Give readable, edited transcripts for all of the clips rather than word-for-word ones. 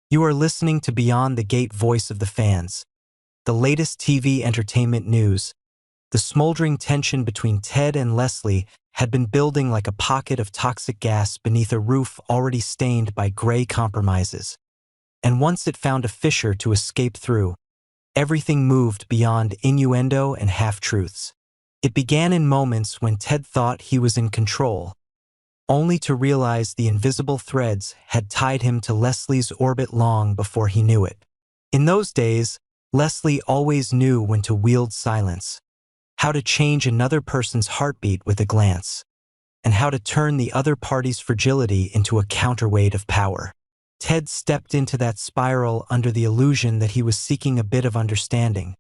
You are listening to Beyond the Gate Voice of the Fans, the latest TV entertainment news. The smoldering tension between Ted and Leslie had been building like a pocket of toxic gas beneath a roof already stained by gray compromises. And once it found a fissure to escape through, everything moved beyond innuendo and half-truths. It began in moments when Ted thought he was in control, only to realize the invisible threads had tied him to Leslie's orbit long before he knew it. In those days, Leslie always knew when to wield silence, how to change another person's heartbeat with a glance, and how to turn the other party's fragility into a counterweight of power. Ted stepped into that spiral under the illusion that he was seeking a bit of understanding,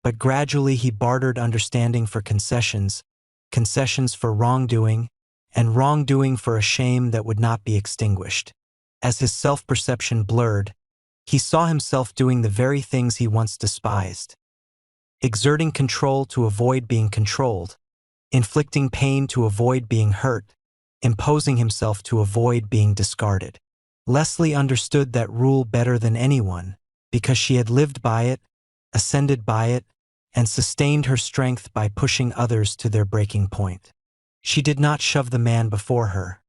but gradually he bartered understanding for concessions, concessions for wrongdoing, and wrongdoing for a shame that would not be extinguished. As his self-perception blurred, he saw himself doing the very things he once despised. Exerting control to avoid being controlled, inflicting pain to avoid being hurt, imposing himself to avoid being discarded. Leslie understood that rule better than anyone, because she had lived by it, ascended by it, and sustained her strength by pushing others to their breaking point. She did not shove the man before her.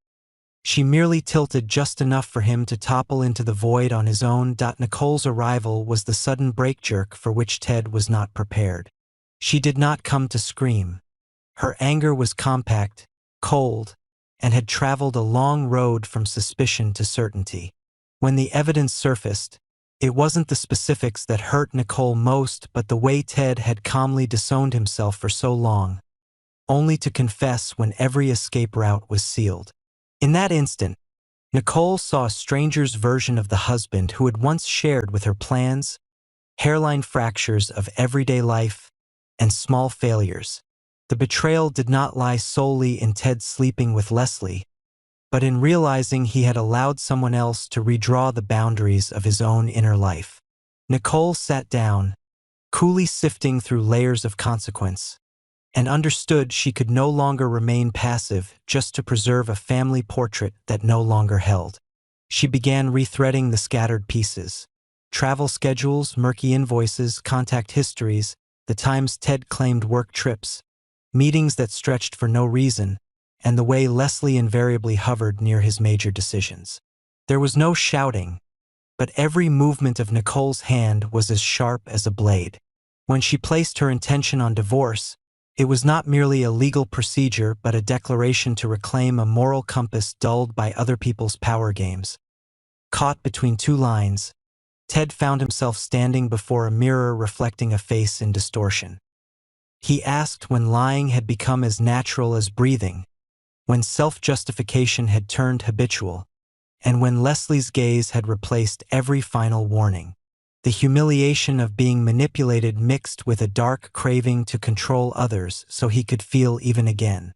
She merely tilted just enough for him to topple into the void on his own. Nicole's arrival was the sudden brake jerk for which Ted was not prepared. She did not come to scream. Her anger was compact, cold, and had traveled a long road from suspicion to certainty. When the evidence surfaced, it wasn't the specifics that hurt Nicole most, but the way Ted had calmly disowned himself for so long, only to confess when every escape route was sealed. In that instant, Nicole saw a stranger's version of the husband who had once shared with her plans, hairline fractures of everyday life, and small failures. The betrayal did not lie solely in Ted sleeping with Leslie, but in realizing he had allowed someone else to redraw the boundaries of his own inner life. Nicole sat down, coolly sifting through layers of consequence, and understood she could no longer remain passive just to preserve a family portrait that no longer held. She began rethreading the scattered pieces. Travel schedules, murky invoices, contact histories, the times Ted claimed work trips, meetings that stretched for no reason, and the way Leslie invariably hovered near his major decisions. There was no shouting, but every movement of Nicole's hand was as sharp as a blade. When she placed her intention on divorce, it was not merely a legal procedure but a declaration to reclaim a moral compass dulled by other people's power games. Caught between two lines, Ted found himself standing before a mirror reflecting a face in distortion. He asked when lying had become as natural as breathing, when self-justification had turned habitual, and when Leslie's gaze had replaced every final warning. The humiliation of being manipulated mixed with a dark craving to control others so he could feel even again.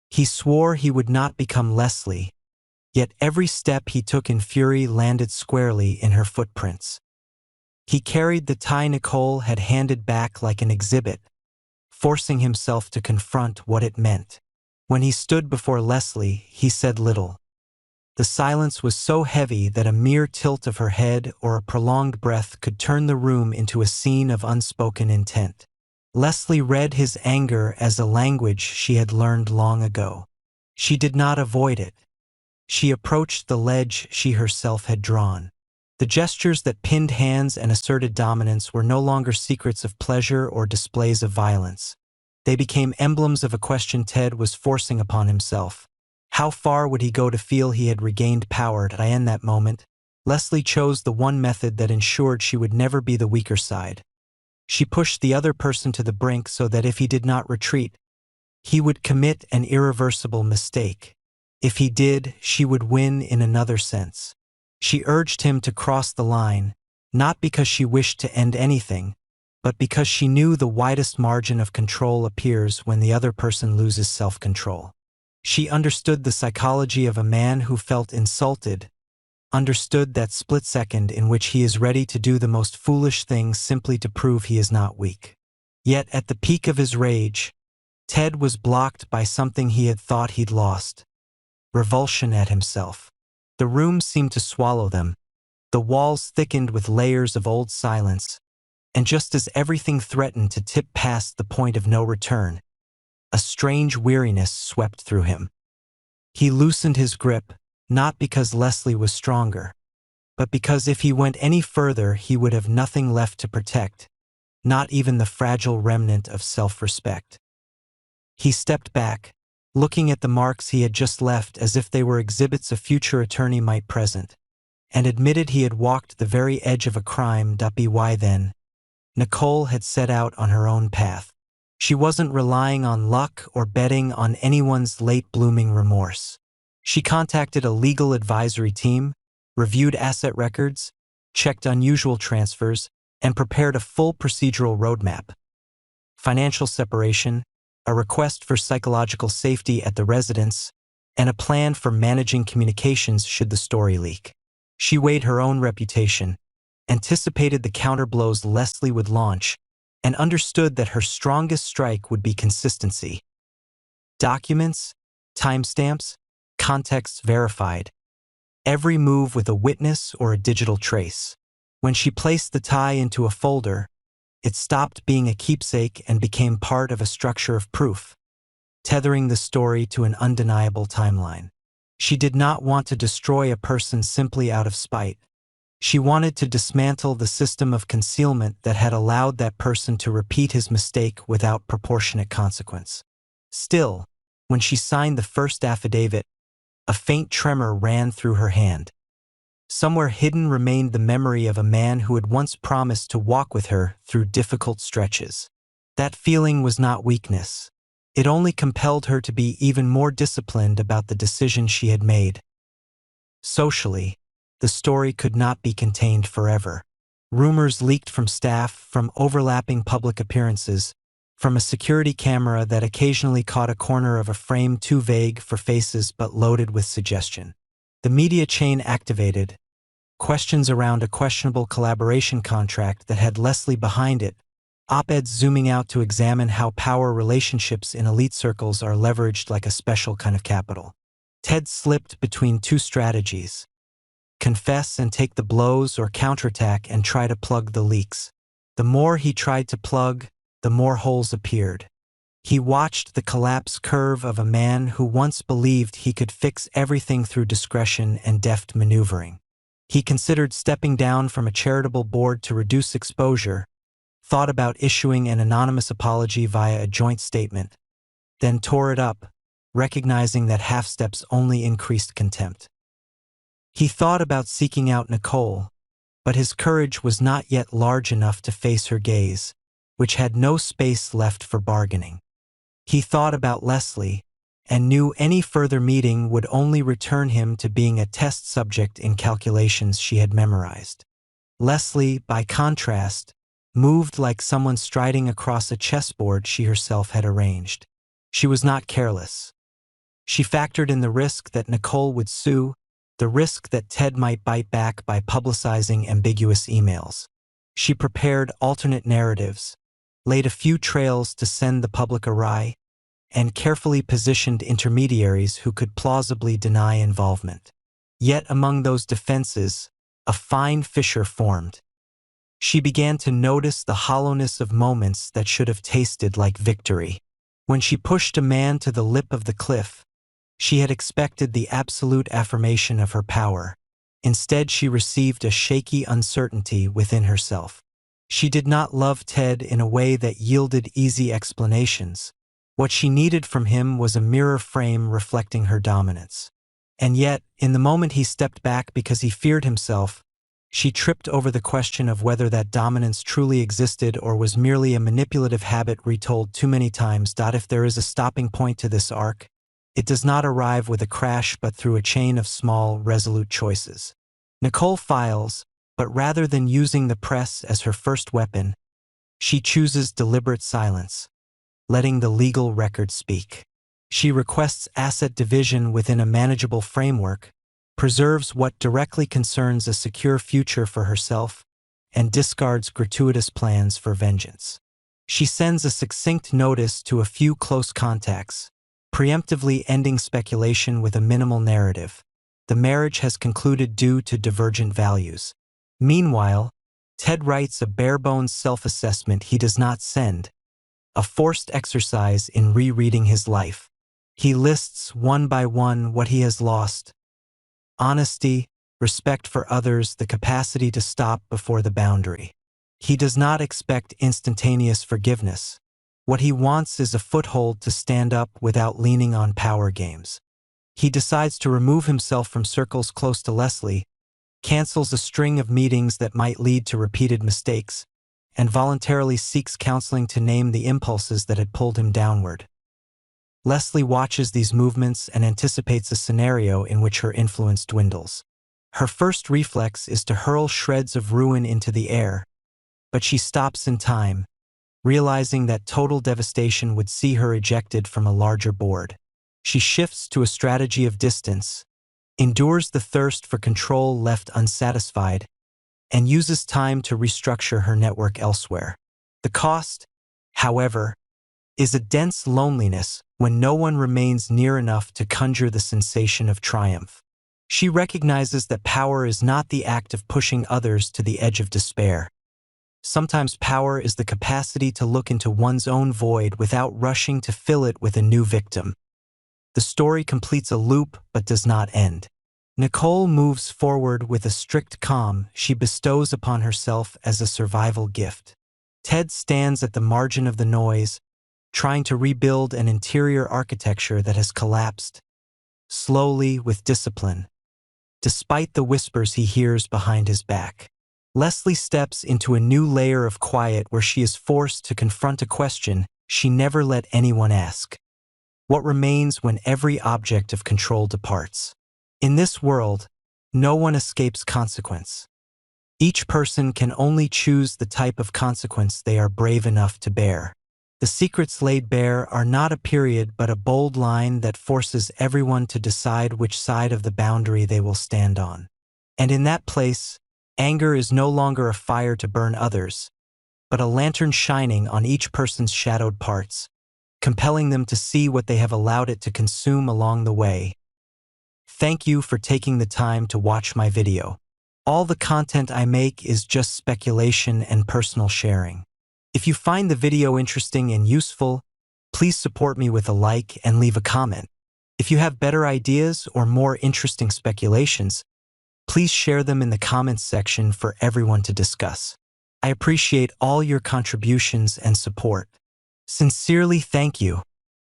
He swore he would not become Leslie, yet every step he took in fury landed squarely in her footprints. He carried the tie Nicole had handed back like an exhibit, forcing himself to confront what it meant. When he stood before Leslie, he said little. The silence was so heavy that a mere tilt of her head or a prolonged breath could turn the room into a scene of unspoken intent. Leslie read his anger as a language she had learned long ago. She did not avoid it. She approached the ledge she herself had drawn. The gestures that pinned hands and asserted dominance were no longer secrets of pleasure or displays of violence. They became emblems of a question Ted was forcing upon himself. How far would he go to feel he had regained power? In that moment, Leslie chose the one method that ensured she would never be the weaker side. She pushed the other person to the brink so that if he did not retreat, he would commit an irreversible mistake. If he did, she would win in another sense. She urged him to cross the line, not because she wished to end anything, but because she knew the widest margin of control appears when the other person loses self-control. She understood the psychology of a man who felt insulted, understood that split second in which he is ready to do the most foolish things simply to prove he is not weak. Yet at the peak of his rage, Ted was blocked by something he had thought he'd lost: revulsion at himself. The room seemed to swallow them, The walls thickened with layers of old silence, and just as everything threatened to tip past the point of no return, a strange weariness swept through him. He loosened his grip, not because Leslie was stronger, but because if he went any further he would have nothing left to protect, not even the fragile remnant of self-respect. He stepped back, looking at the marks he had just left as if they were exhibits a future attorney might present, and admitted he had walked the very edge of a crime. By then, Nicole had set out on her own path. She wasn't relying on luck or betting on anyone's late-blooming remorse. She contacted a legal advisory team, reviewed asset records, checked unusual transfers, and prepared a full procedural roadmap. Financial separation, a request for psychological safety at the residence, and a plan for managing communications should the story leak. She weighed her own reputation, anticipated the counterblows Leslie would launch, and understood that her strongest strike would be consistency. Documents, timestamps, contexts verified, every move with a witness or a digital trace. When she placed the tie into a folder, it stopped being a keepsake and became part of a structure of proof, tethering the story to an undeniable timeline. She did not want to destroy a person simply out of spite. She wanted to dismantle the system of concealment that had allowed that person to repeat his mistake without proportionate consequence. Still, when she signed the first affidavit, a faint tremor ran through her hand. Somewhere hidden remained the memory of a man who had once promised to walk with her through difficult stretches. That feeling was not weakness. It only compelled her to be even more disciplined about the decision she had made. Socially, the story could not be contained forever. Rumors leaked from staff, from overlapping public appearances, from a security camera that occasionally caught a corner of a frame too vague for faces but loaded with suggestion. The media chain activated. Questions around a questionable collaboration contract that had Leslie behind it, op-eds zooming out to examine how power relationships in elite circles are leveraged like a special kind of capital. Ted slipped between two strategies: confess and take the blows, or counterattack and try to plug the leaks. The more he tried to plug, the more holes appeared. He watched the collapse curve of a man who once believed he could fix everything through discretion and deft maneuvering. He considered stepping down from a charitable board to reduce exposure, thought about issuing an anonymous apology via a joint statement, then tore it up, recognizing that half-steps only increased contempt. He thought about seeking out Nicole, but his courage was not yet large enough to face her gaze, which had no space left for bargaining. He thought about Leslie, and knew any further meeting would only return him to being a test subject in calculations she had memorized. Leslie, by contrast, moved like someone striding across a chessboard she herself had arranged. She was not careless. She factored in the risk that Nicole would sue, the risk that Ted might bite back by publicizing ambiguous emails. She prepared alternate narratives, laid a few trails to send the public awry, and carefully positioned intermediaries who could plausibly deny involvement. Yet among those defenses, a fine fissure formed. She began to notice the hollowness of moments that should have tasted like victory. When she pushed a man to the lip of the cliff, she had expected the absolute affirmation of her power. Instead, she received a shaky uncertainty within herself. She did not love Ted in a way that yielded easy explanations. What she needed from him was a mirror frame reflecting her dominance. And yet, in the moment he stepped back because he feared himself, she tripped over the question of whether that dominance truly existed or was merely a manipulative habit retold too many times. If there is a stopping point to this arc, it does not arrive with a crash but through a chain of small, resolute choices. Nicole files, but rather than using the press as her first weapon, she chooses deliberate silence, letting the legal record speak. She requests asset division within a manageable framework, preserves what directly concerns a secure future for herself, and discards gratuitous plans for vengeance. She sends a succinct notice to a few close contacts, preemptively ending speculation with a minimal narrative. The marriage has concluded due to divergent values. Meanwhile, Ted writes a bare-bones self-assessment he does not send, a forced exercise in rereading his life. He lists one by one what he has lost: honesty, respect for others, the capacity to stop before the boundary. He does not expect instantaneous forgiveness. What he wants is a foothold to stand up without leaning on power games. He decides to remove himself from circles close to Leslie, cancels a string of meetings that might lead to repeated mistakes, and voluntarily seeks counseling to name the impulses that had pulled him downward. Leslie watches these movements and anticipates a scenario in which her influence dwindles. Her first reflex is to hurl shreds of ruin into the air, but she stops in time, realizing that total devastation would see her ejected from a larger board. She shifts to a strategy of distance, endures the thirst for control left unsatisfied, and uses time to restructure her network elsewhere. The cost, however, is a dense loneliness when no one remains near enough to conjure the sensation of triumph. She recognizes that power is not the act of pushing others to the edge of despair. Sometimes power is the capacity to look into one's own void without rushing to fill it with a new victim. The story completes a loop but does not end. Nicole moves forward with a strict calm she bestows upon herself as a survival gift. Ted stands at the margin of the noise, trying to rebuild an interior architecture that has collapsed, slowly with discipline, despite the whispers he hears behind his back. Leslie steps into a new layer of quiet where she is forced to confront a question she never let anyone ask. What remains when every object of control departs? In this world, no one escapes consequence. Each person can only choose the type of consequence they are brave enough to bear. The secrets laid bare are not a period but a bold line that forces everyone to decide which side of the boundary they will stand on. And in that place, anger is no longer a fire to burn others, but a lantern shining on each person's shadowed parts, compelling them to see what they have allowed it to consume along the way. Thank you for taking the time to watch my video. All the content I make is just speculation and personal sharing. If you find the video interesting and useful, please support me with a like and leave a comment. If you have better ideas or more interesting speculations, please share them in the comments section for everyone to discuss. I appreciate all your contributions and support. Sincerely, thank you.